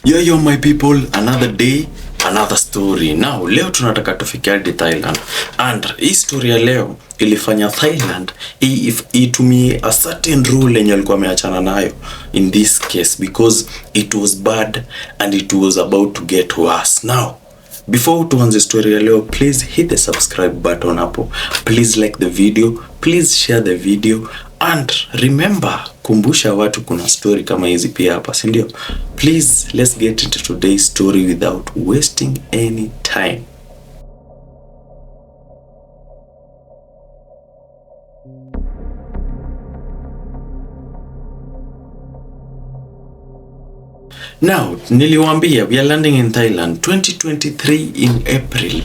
Yo my people, another day, another story. Now leo tunataka tufike hadi Thailand. And hii story ya leo ilifanya Thailand itumie a certain rule yenye walikuwa wameachana nayo in this case because it was bad and it was about to get worse. Now before tuanze story ya leo, please hit the subscribe button hapo. Please like the video, please share the video and remember kumbusha watu kuna story kama hizi pia hapa, si ndio? Please let's get into today's story without wasting any time. Now, niliwaambia we are landing in Thailand 2023 in April.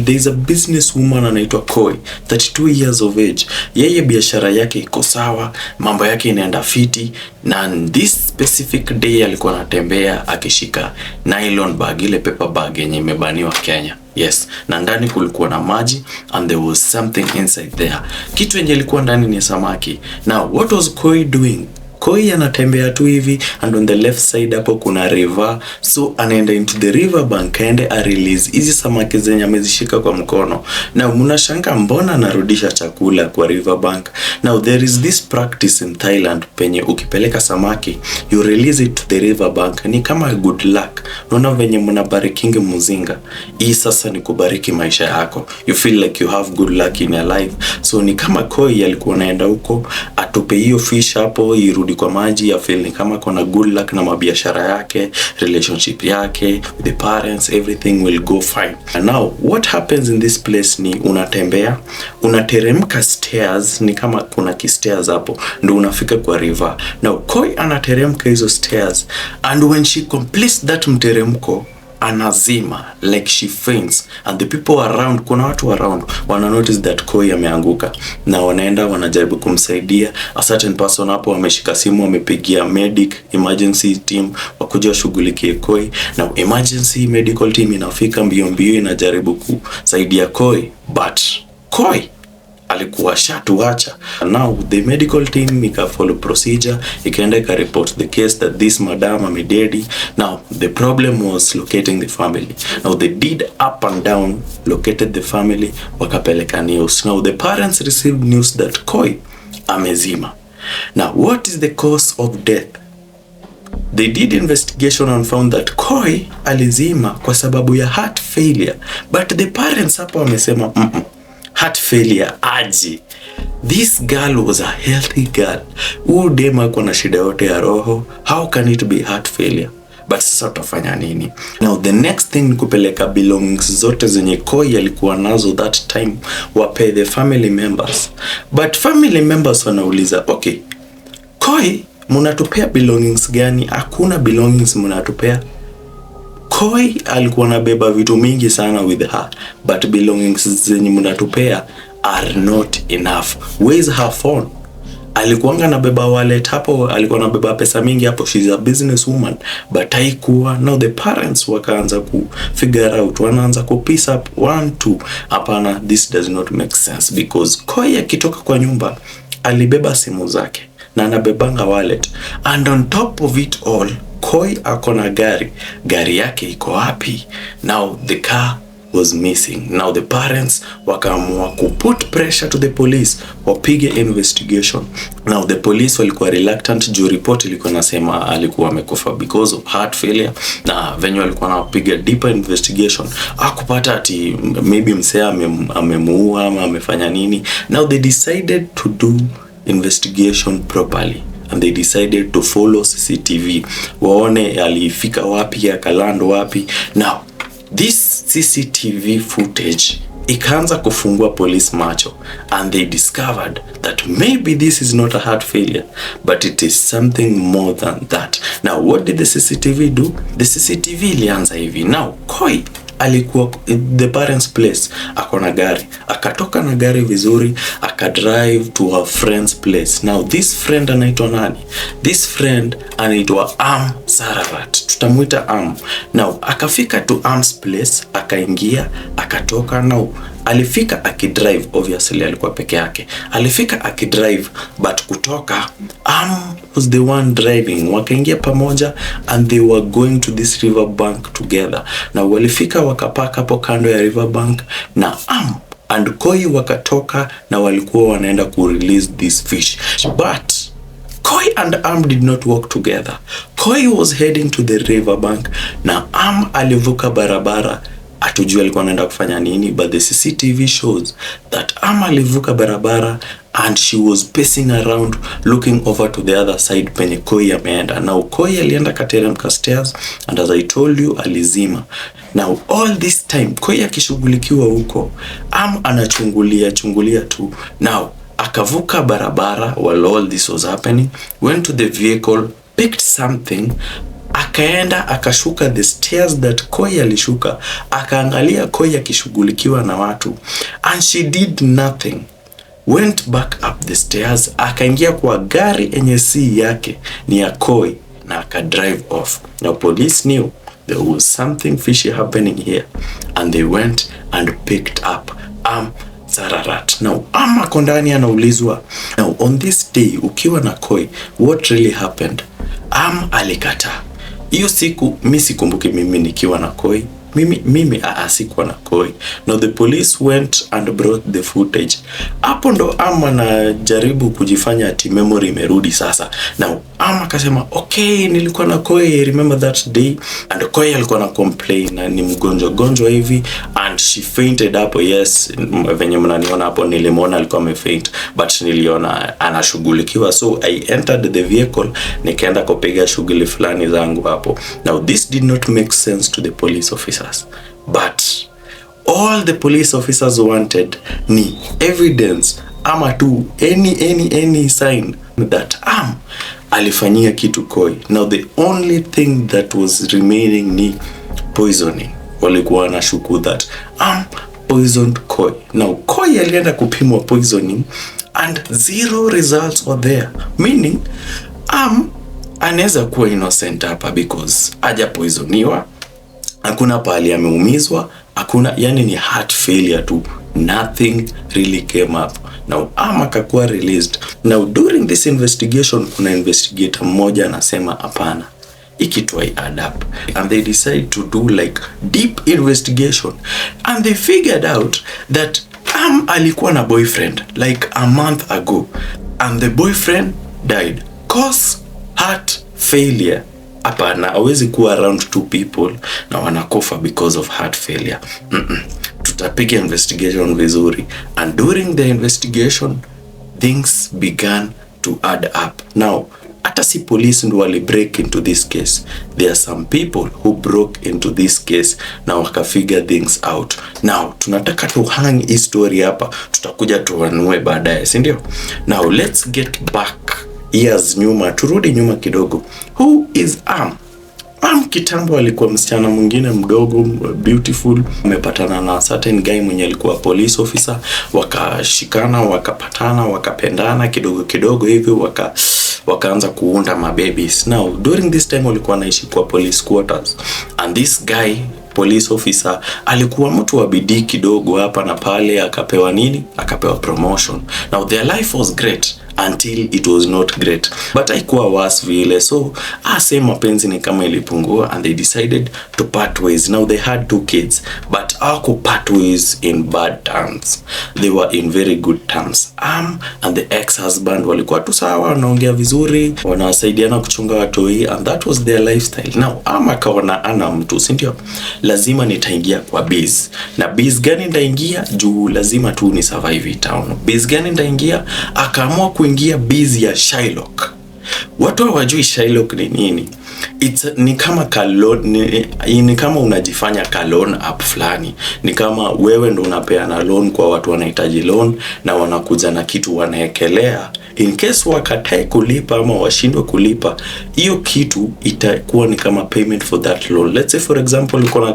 There is a businesswoman anaitwa Koi, 32 years of age. Yeye biashara yake iko sawa, mambo yake inaenda fiti, na this specific day alikuwa anatembea akishika nylon bag, ile paper bag yenye imebaniwa Kenya. Yes, na ndani kulikuwa na maji and there was something inside there. Kitu yenye ilikuwa ndani ni samaki. Now, what was Koi doing? Koi anatembea tu hivi and on the left side hapo kuna river, so anaenda into the river bank aende a release hizi samaki zenye amezishika kwa mkono. Now mnashanga mbona anarudisha chakula kwa river bank? Now there is this practice in Thailand penye ukipeleka samaki you release it to the river bank, ni kama good luck. Unaona venye mnabarikingi mzinga, hii sasa ni kubariki maisha yako, you feel like you have good luck in your life. So ni kama Koi alikuwa anaenda huko atupe hiyo fish hapo irudi kwa maji, ya feel ni kama kuna good luck na mabiashara yake, relationship yake with the parents, everything will go fine. And now what happens in this place ni unatembea, unateremka stairs, ni kama kuna stairs hapo ndio unafika kwa river. Now Koi anateremka hizo stairs and when she completes that mteremko anazima, like she faints, and the people around, kuna watu around wana notice that Koi ameanguka na wanaenda wanajaribu kumsaidia. A certain person hapo ameshika simu, amepigia medic emergency team wakuja shughulikie Koi. Now emergency medical team inafika mbio inajaribu kusaidia Koi, but Koi alikuwa shatuacha. Now the medical team ika follow procedure, ikaenda ka report the case that this madam amededi. Now the problem was locating the family. Now they did up and down, located the family, wakapeleka news. Now the parents received news that Koi amezima. Now what is the cause of death? They did investigation and found that Koi alizima kwa sababu ya heart failure, but the parents hapo wamesema heart failure aje? This girl was a healthy girl. Udema kuna shida yote ya roho, how can it be heart failure? But sasa utafanya nini? Now the next thing ni kupeleka belongings zote zenye Koi alikuwa nazo that time wape the family members. But family members wanauliza, okay, Koi mnatupea belongings gani? Hakuna belongings mnatupea. Koi alikuwa anabeba vitu mingi sana with her, but belongings zenye mnatupea are not enough. Where is her phone? Alikuanga anabeba wallet hapo, alikuwa anabeba pesa mingi hapo, she's a businesswoman, but haikuwa. Now the parents wakaanza ku figure out, wanaanza ku piece up 1 2. Hapana, this does not make sense because Koi akitoka kwa nyumba alibeba simu zake na anabebanga wallet, and on top of it all Koi akona gari yake iko wapi? Now the car was missing. Now the parents wakaamua ku put pressure to the police wapige investigation. Now the police walikuwa reluctant juu report ilikuwa nasema alikuwa amekufa because of heart failure, na venye walikuwa wanapiga deeper investigation akupata ati maybe msee amemuua ama amefanya nini. Now they decided to do investigation properly and they decided to follow CCTV waone alifika wapi, akalando wapi. Now this CCTV footage ikaanza kufungua police macho and they discovered that maybe this is not a heart failure but it is something more than that. Now what did the CCTV do? The CCTV ilianza hivi. Now Koi alikuwa the parents place, akona gari, akatoka na gari vizuri, akadrive to her friend's place. Now this friend anaitwa nani? This friend anaitwa Saravat, tutamuita Now akafika to Am's place, akaingia, akatoka. Now alifika akidrive, obviously alikuwa peke yake, alifika akidrive, but kutoka was the one driving. Wakaingia pamoja and they were going to this river bank together. Na walifika wakapaka hapo kando ya river bank na and Koi wakatoka na walikuwa wanaenda ku release this fish. But Koi and did not work together. Koi was heading to the river bank na alivuka barabara. Hatujui alikuwa anaenda kufanya nini, but the CCTV shows that alivuka barabara and she was pacing around looking over to the other side penye Koi ameenda. Now Koi alienda kateremka stairs and as I told you alizima. Now all this time Koi akishughulikiwa huko, anachungulia tu. Now akavuka barabara while all this was happening, went to the vehicle, picked something, akaenda akashuka the stairs that Koi alishuka, akaangalia Koi akishughulikiwa na watu, and she did nothing. Went back up the stairs, akaingia kwa gari enye si yake ni ya Koi na akadrive off. Now police knew there was something fishy happening here and they went and picked up Sararat. Now kondani anaulizwa, now on this day ukiwa na Koi, what really happened? Alikataa. Hiyo siku mimi sikumbuki mimi nikiwa na Koi. Mimi sikuwa na Koi. Now the police went and brought the footage. Hapo ndo na jaribu kujifanya ati memory imerudi sasa. Now akasema okay, nilikuwa na Koi, I remember that day. And Koi alikuwa na complain na ni mgonjwa hivi and she fainted hapo. Yes, venye mnaniona hapo nilimwona alikuwa amefaint, but niliona anashughulikiwa. So I entered the vehicle, nikaenda kupiga shughuli fulani zangu hapo. Now this did not make sense to the police officers, but all the police officers wanted ni evidence tu any sign that alifanyia kitu Koi. Now the only thing that was remaining ni poisoning. Walikuwa wanashuku that poisoned Koi. Now Koi alienda kupimwa poisoning and 0 results were there, meaning anaweza kuwa innocent hapa because haja poisoniwa, hakuna pali ameumizwa, hakuna, yani ni heart failure tu, nothing really came up. Now akakuwa released. Now during this investigation kuna investigator mmoja anasema hapana, ikitu add up, and they decide to do like deep investigation and they figured out that alikuwa na boyfriend like a month ago and the boyfriend died cause heart failure. Hapana, hawezi kuwa around 2 people na wanakufa because of heart failure. Tutapiga investigation vizuri, and during the investigation things began to add up. Now hata si police ndo wali break into this case, there are some people who broke into this case na wakafigure things out. Now tunataka tu hang hii story hapa, tutakuja tuanue baadaye, si ndio? Now let's get back years nyuma, turudi nyuma kidogo. Who is kitambo alikuwa msichana mwingine mdogo beautiful, amepatana na certain guy mwenye alikuwa police officer, wakashikana, wakapatana, wakapendana kidogo hivi, wakaanza kuunda mababies. Now during this time walikuwa naishi kwa police quarters, and this guy police officer alikuwa mtu wa bidii kidogo hapa na pale, akapewa promotion. Now their life was great until it was not great, but haikuwa worse vile. So same mapenzi ni kama ilipungua and they decided to part ways. Now they had 2 kids, but hawaku part ways in bad terms, they were in very good terms. And the ex-husband walikuwa tu sawa, wanaongea vizuri, wanasaidiana kuchunga watoi, and that was their lifestyle. Now akaona ana mtu, si ndio, lazima nitaingia kwa biz. Na biz gani nitaingia? Juu lazima tu ni survive town. Biz gani nitaingia? Akaamua kuingia biz ya Shylock. Watu hawajui Shylock ni nini. Ni kama ni kama unajifanya loan app fulani. Ni kama wewe ndo unapeana loan kwa watu wanahitaji loan na wanakuja na kitu wanaekelea. In case wakatae kulipa ama washindwe kulipa, hiyo kitu itakuwa ni kama payment for that loan. Let's say for example uko na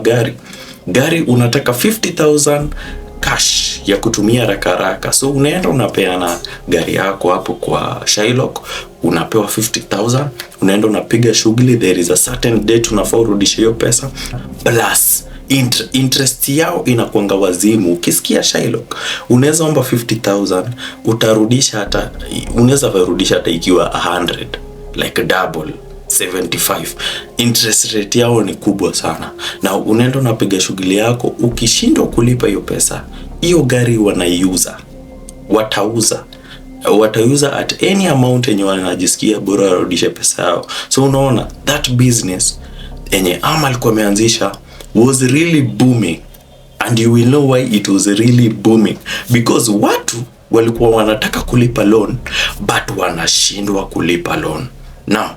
gari unataka 50,000 cash ya kutumia haraka. So unaenda unapeana gari yako hapo kwa Shylock, unapewa 50,000, unaenda unapiga shughuli, there is a certain date unafaa urudishe hiyo pesa, plus interest yao inakuanga wazimu. Ukisikia Shylock unaweza omba 50,000, unaweza kurudisha hata ikiwa 100. like double 75. Interest rate yao ni kubwa sana, na unaenda unapiga shughuli yako, ukishindwa kulipa hiyo pesa, hiyo gari watauza at any amount yenye wanajisikia, bora warudishe pesa yao. So unaona that business yenye alikuwa ameanzisha was really booming, and you will know why it was really booming, because watu walikuwa wanataka kulipa loan but wanashindwa kulipa loan. Now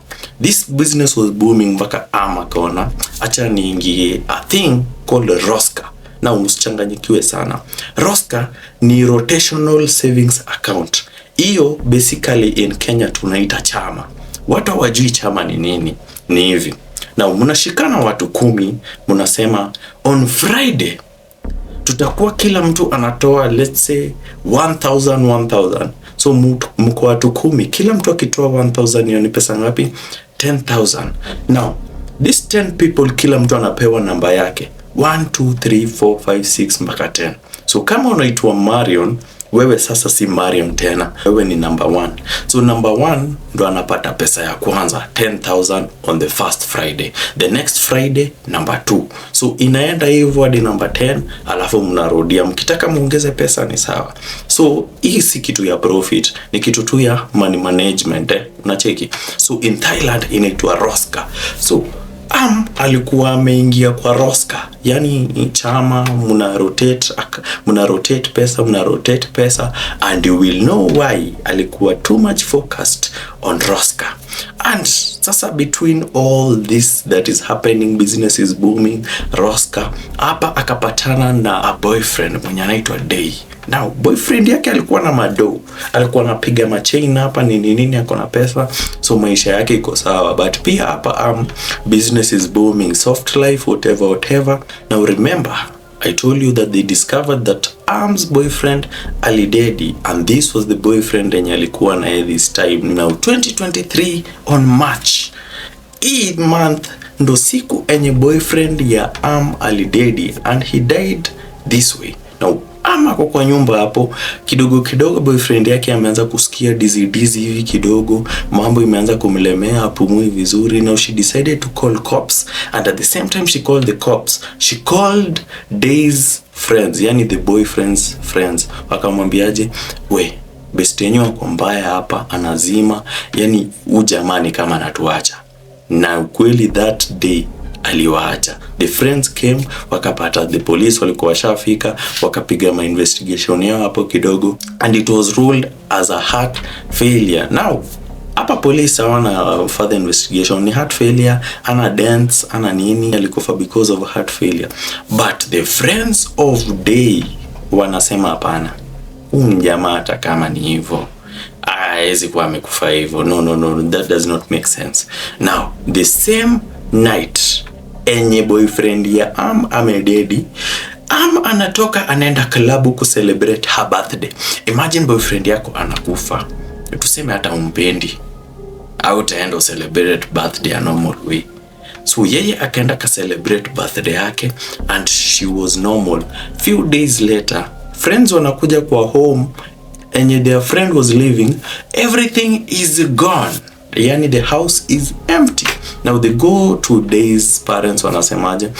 this business was booming mpaka akaona acha niingie a thing called Roska. Na usichanganyikiwe sana. Roska ni rotational savings account. Hiyo basically in Kenya tunaita chama. Watu hawajui chama ni nini. Ni hivi. Na mnashikana watu 10, mnasema on Friday tutakuwa kila mtu anatoa let's say 1000. So mko watu 10, kila mtu akitoa 1000, hiyo ni pesa ngapi? 10,000. Now these 10 people, kila mtu anapewa namba yake 1 2 3 4 5 6 mpaka 10. So kama unaitwa Marion, wewe sasa si Marion tena, wewe ni number 1. So number 1 ndo anapata pesa ya kwanza 10,000 on the first Friday. The next Friday number 2. So inaenda hivyo hadi number 10, alafu mnarudia. Mkitaka muongeze pesa ni sawa. So hii si kitu ya profit, ni kitu tu ya money management, unacheki. So in Thailand inaitwa Roska. So alikuwa ameingia kwa Roska, yani chama, muna rotate pesa, and you will know why alikuwa too much focused on Roska. And sasa between all this that is happening, business is booming, Roska, hapa akapatana na a boyfriend mwenye anaitwa Day. Now boyfriend yake alikuwa na mado, alikuwa anapiga machain hapa nini, akona pesa, so maisha yake iko sawa. But pia hapa business is booming, soft life, whatever. Now remember, I told you that they discovered that boyfriend alidedi, and this was the boyfriend yenye alikuwa na this time. Now 2023 on March, hii month ndo siku enye boyfriend ya alidedi, and he died this way. Now kwa nyumba hapo kidogo boyfriend yake ameanza kusikia dizzy hivi kidogo, mambo imeanza kumlemea, hapumui vizuri. Now she decided to call cops, and at the same time she called the cops, she called Day's friends, yani the boyfriend's friends. Wakamwambiaje, we best yenyu wako mbaya hapa, anazima, yani ujamani kama anatuacha. Na kweli that day aliwaacha. The friends came, wakapata the police walikuwa washafika, wakapiga investigation yao hapo kidogo, and it was ruled as a heart failure. Now hapa police hawana further investigation, ni heart failure, ana dents, ana nini, alikufa because of heart failure. But the friends of Day wanasema hapana, jamaa hata kama ni hivyo hawezi kuwa amekufa hivyo. No, that does not make sense. Now the same night enye boyfriend ya amededi, anatoka anaenda klabu ku celebrate her birthday. Imagine boyfriend yako anakufa, tuseme hata umpendi, au taenda celebrate birthday a normal way. So yeye akaenda ka celebrate birthday yake, and she was normal. Few days later, friends wanakuja kwa home enye their friend was living, everything is gone. Yani the house is empty. Now they go to Day's parents, wanasemaje,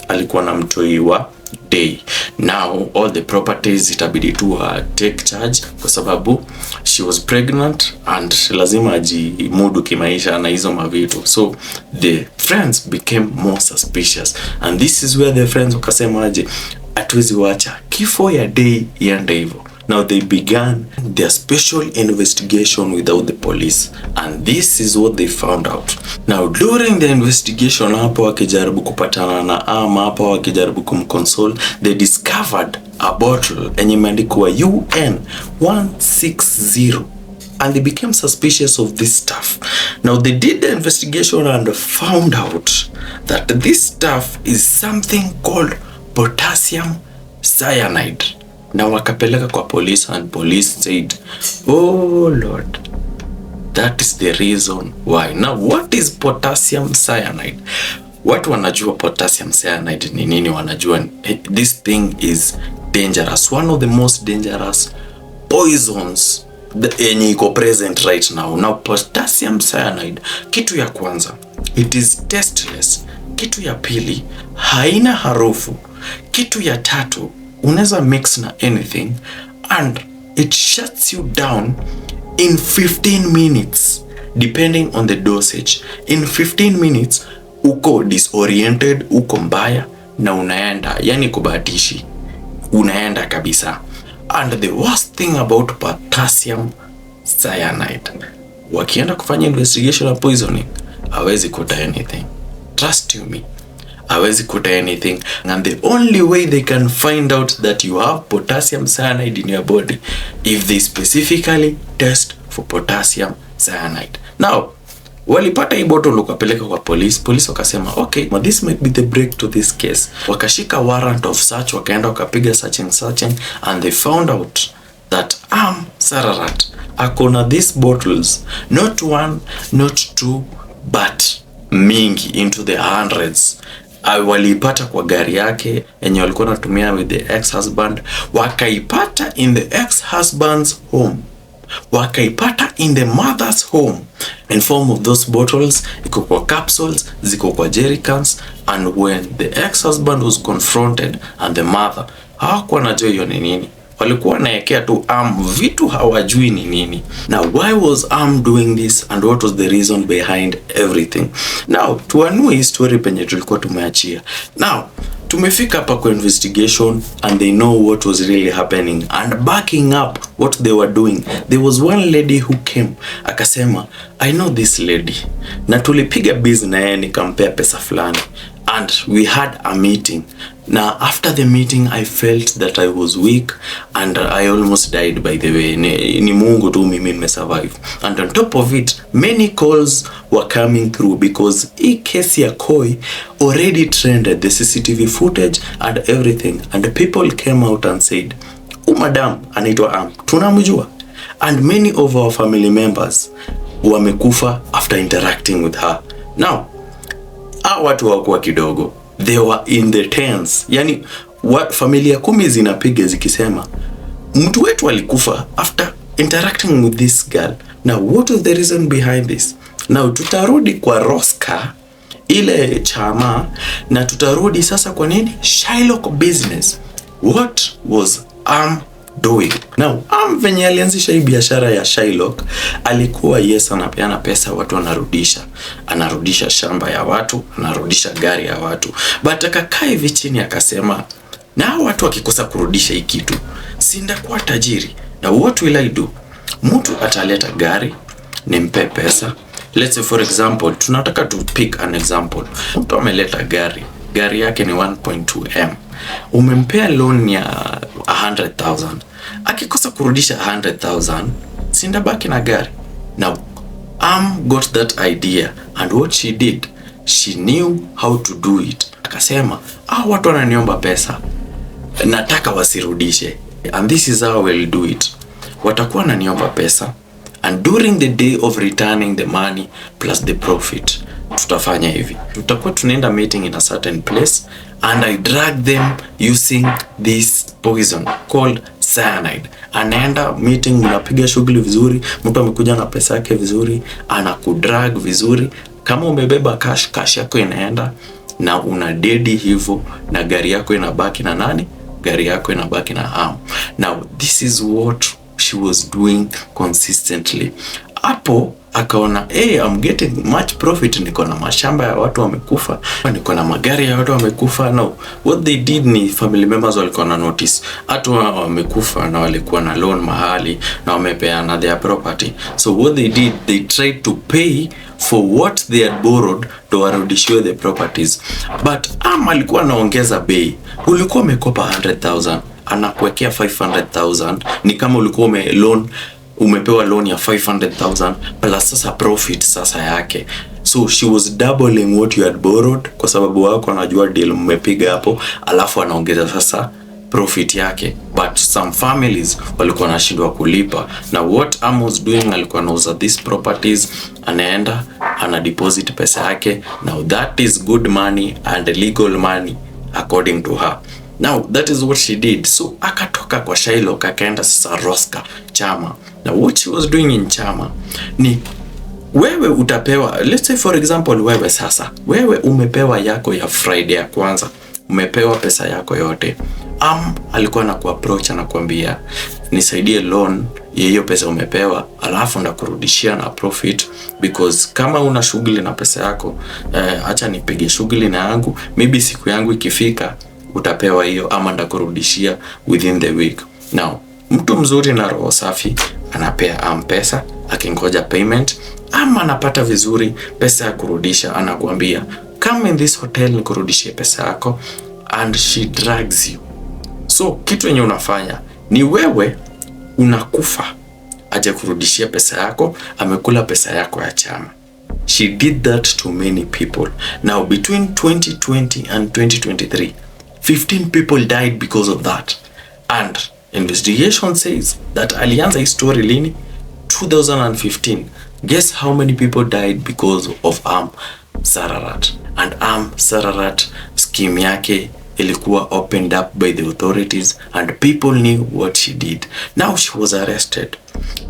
alikuwa na mtoi wa Day. Now all the properties itabidi tu take charge, kwa sababu she was pregnant and lazima ajimudu kimaisha na hizo mavitu. So the friends became more suspicious, and this is where the friends wakasemaje, atuwezi wacha kifo ya Day iende hivyo. Now they began their special investigation without the police, and this is what they found out. Now during the investigation, hapo wakijaribu kupatana na hapo wakijaribu kumconsole, they discovered a bottle enye imeandikwa UN 160, and they became suspicious of this stuff. Now they did the investigation and found out that this stuff is something called potassium cyanide. Na wakapeleka kwa police, and police said, oh Lord, that is the reason why. Now what is potassium cyanide? Watu wanajua potassium cyanide ni nini, wanajua this thing is dangerous, one of the most dangerous poisons yenye iko present right now. Now potassium cyanide, kitu ya kwanza, it is tasteless. Kitu ya pili, haina harufu. Kitu ya tatu, unaweza mix na anything and it shuts you down in 15 minutes depending on the dosage. In 15 minutes uko disoriented, uko mbaya na unaenda, yani kubahatishi, unaenda kabisa. And the worst thing about potassium cyanide, wakienda kufanya investigation of poisoning, hawezi kuta anything. Trust you me, hawezi kuta anything. And the only way they can find out that you have potassium cyanide in your body, if they specifically test for potassium cyanide. Now, walipata hii bottle wakapeleka kwa police. Police wakasema, okay, this might be the break to this case. Wakashika warrant of search, wakaenda wakapiga searching, and they found out that Sararat akona these bottles, not one, not two, but mingi, into the hundreds. Walipata kwa gari yake yenye walikuwa wanatumia with the ex-husband, wakaipata in the ex-husband's home, wakaipata in the mother's home in form of those bottles, iko kwa capsules, ziko kwa jerrycans. And when the ex-husband was confronted and the mother, hawakuwa najua hiyo ni nini, walikuwa naekea tu vitu hawajui ni nini. Now why was doing this and what was the reason behind everything? Now tuanue hii story penye tulikuwa tumeachia. Now tumefika hapa kwa investigation and they know what was really happening and backing up what they were doing. There was one lady who came akasema, I know this lady, na tulipiga busy na yeye nikampea pesa fulani and we had a meeting. Now after the meeting I felt that I was weak and I almost died, by the way. Ni Mungu tu mimi nimesurvive. And on top of it, many calls were coming through because hii case ya Koi already trended, the CCTV footage and everything, and the people came out and said, madam anaitwa tunamjua, and many of our family members wamekufa after interacting with her. Now watu wakuwa kidogo, they were in the tens. Yani familia 10 zinapiga zikisema mtu wetu alikufa after interacting with this girl. Now what is the reason behind this? Now tutarudi kwa Roska ile chama na tutarudi sasa kwa nini Shylock business. What was doing? Now venye alianzisha hii biashara ya Shylock, alikuwa anapeana pesa, watu anarudisha shamba ya watu, anarudisha gari ya watu. But akakaa hivi chini akasema, na watu wakikosa kurudisha hii kitu, sindakuwa tajiri. Now what will I do? Mtu ataleta gari, nimpe pesa. Let's say for example, tunataka to pick an example. Mtu ameleta gari yake ni 1.2 M. Umempea loan ya 100,000. Akikosa kurudisha 100,000, sindabaki na gari. Now, got that idea, and what she did, she knew how to do it. Akasema, watu wananiomba pesa, nataka wasirudishe. And this is how we'll do it. Watakuwa wananiomba pesa, and during the day of returning the money plus the profit, tutafanya hivi. Tutakuwa tunaenda meeting in a certain place, and I drag them using this poison called cyanide. Anaenda meeting, unapiga shughuli vizuri, mtu amekuja na pesa yake vizuri, anakudrag vizuri. Kama umebeba cash yako inaenda na una dedi hivyo, na gari yako inabaki na nani? Gari yako inabaki na Now this is what she was doing consistently. Hapo akaona, I'm getting much profit, niko na mashamba ya watu wamekufa, niko na magari ya watu wamekufa. Now what they did ni family members walikuwa na notice watu wamekufa na walikuwa na loan mahali na wamepeana their property. So what they did, they tried to pay for what they had borrowed to warudishiwe the properties. But alikuwa anaongeza bei. Ulikuwa umekopa 100,000, anakuwekea 500,000. Ni kama ulikuwa umepewa loan ya 500,000 plus sasa profit sasa yake. So she was doubling what you had borrowed, kwa sababu wako anajua deal mmepiga hapo, alafu anaongeza sasa profit yake. But some families walikuwa wanashindwa kulipa. Now what was doing, alikuwa anauza these properties, anaenda ana deposit pesa yake. Now that is good money and legal money according to her. Now that is what she did. So akatoka kwa Shylock akaenda sasa Roska chama. Now what she was doing in chama ni wewe utapewa, let's say for example, wewe umepewa yako ya Friday ya kwanza, umepewa pesa yako yote. Alikuwa na kuapproach na kuambia nisaidie loan hiyo pesa umepewa, alafu ndakurudishia na profit, because kama una shughuli na pesa yako, acha nipige shughuli na yangu, maybe siku yangu ikifika utapewa hiyo, ama ndakurudishia within the week. Now mtu mzuri na roho safi anapea pesa akingoja payment, ama anapata vizuri pesa ya kurudisha, anakuambia come in this hotel nikurudishie pesa yako, and she drags you. So kitu yenye unafanya ni wewe unakufa aje kurudishia pesa yako, amekula pesa yako ya chama. She did that to many people. Now between 2020 and 2023, 15 people died because of that. And investigation says that alianza hii story lini? 2015. Guess how many people died because of Sararat? And Sararat scheme yake ilikuwa opened up by the authorities and people knew what she did. Now she was arrested.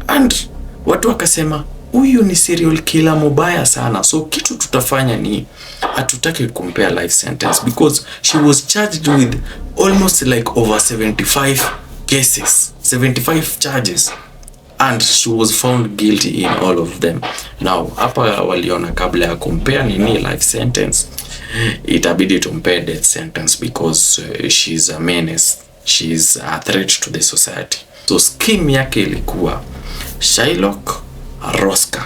And watu wakasema huyu ni serial killer mubaya sana. So kitu tutafanya ni hatutaki compare life sentence, because she was charged with almost like over 75 cases, 75 charges, and she was found guilty in all of them. Now hapa waliona kabla ya compare nini life sentence, itabidi tumpe death sentence, because she's a menace, she's a threat to the society. So scheme yake ilikuwa Shylock, Roska,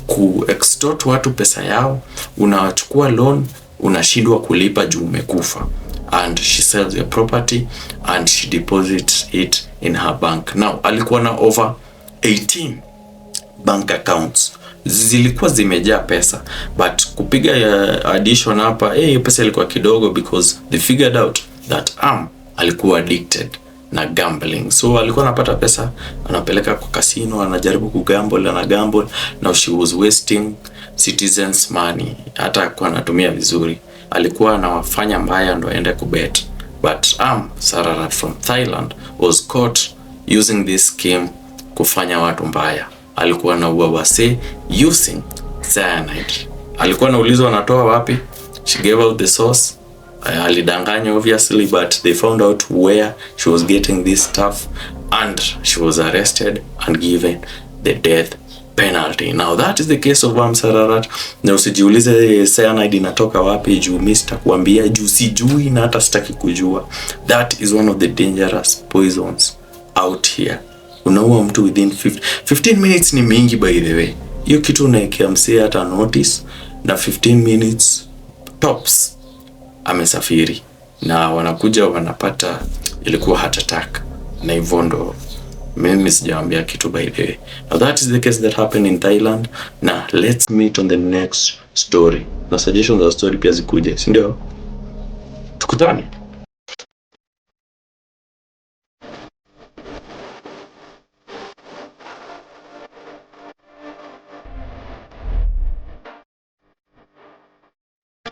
ku extort watu pesa yao, unachukua loan, unashindwa kulipa juu umekufa, and she sells your property and she deposits it in her bank. Now alikuwa na over 18 bank accounts, zilikuwa zimejaa pesa, but kupiga addition hapa, pesa ilikuwa kidogo, because they figured out that alikuwa addicted na gambling. So alikuwa anapata pesa, anapeleka kwa casino, anajaribu kugamble, anagamble. Now she was wasting citizens money. Hata kwa anatumia vizuri, alikuwa anawafanya mbaya ndo aende kubet. But Sararat from Thailand was caught using this scheme kufanya watu mbaya. Alikuwa anaua wase using cyanide. Alikuwa anaulizwa anatoa wapi, she gave out the source. Alidanganya obviously, but they found out where she was getting this stuff, and she was arrested and given the death penalty. Now that is the case of Sararat. Na usijiulize cyanide inatoka wapi, juu mimi sitakwambia, juu sijui na hata sitaki kujua. That is one of the dangerous poisons out here. Unaua mtu within 15 minutes ni mingi by the way. Hiyo kitu unaekea msee hata notice, na 15 minutes tops amesafiri, na wanakuja wanapata ilikuwa heart attack, na hivyo ndo mimi sijaambia kitu by the way. Now that is the case that happened in Thailand. Now let's meet on the next story. Na suggestions za story pia zikuje, si ndio? Tukutane.